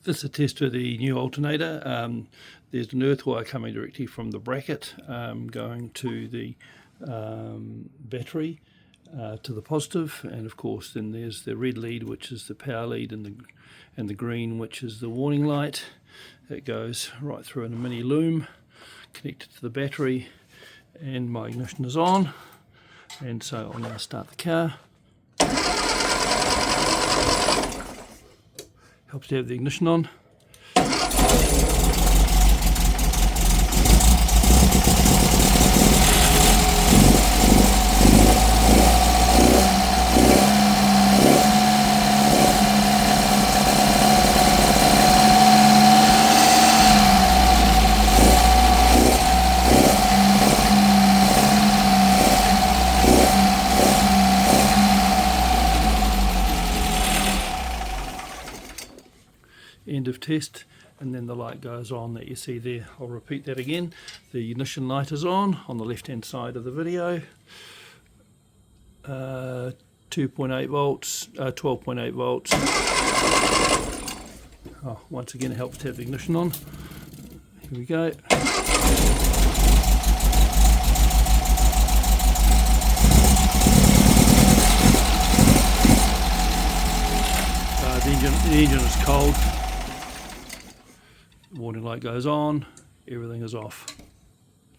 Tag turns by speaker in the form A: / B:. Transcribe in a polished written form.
A: This is a test of the new alternator. There's an earth wire coming directly from the bracket going to the battery to the positive, and of course then there's the red lead, which is the power lead, and the green, which is the warning light. It goes right through in a mini loom connected to the battery, and my ignition is on, and so I'll now start the car. Helps to have the ignition on. End of test, and then the light goes on that you see there. I'll repeat that again. The ignition light is on the left hand side of the video. 2.8 volts, 12.8 volts. Oh, once again it helps to have the ignition on. Here we go. The engine is cold. Warning light goes on, everything is off.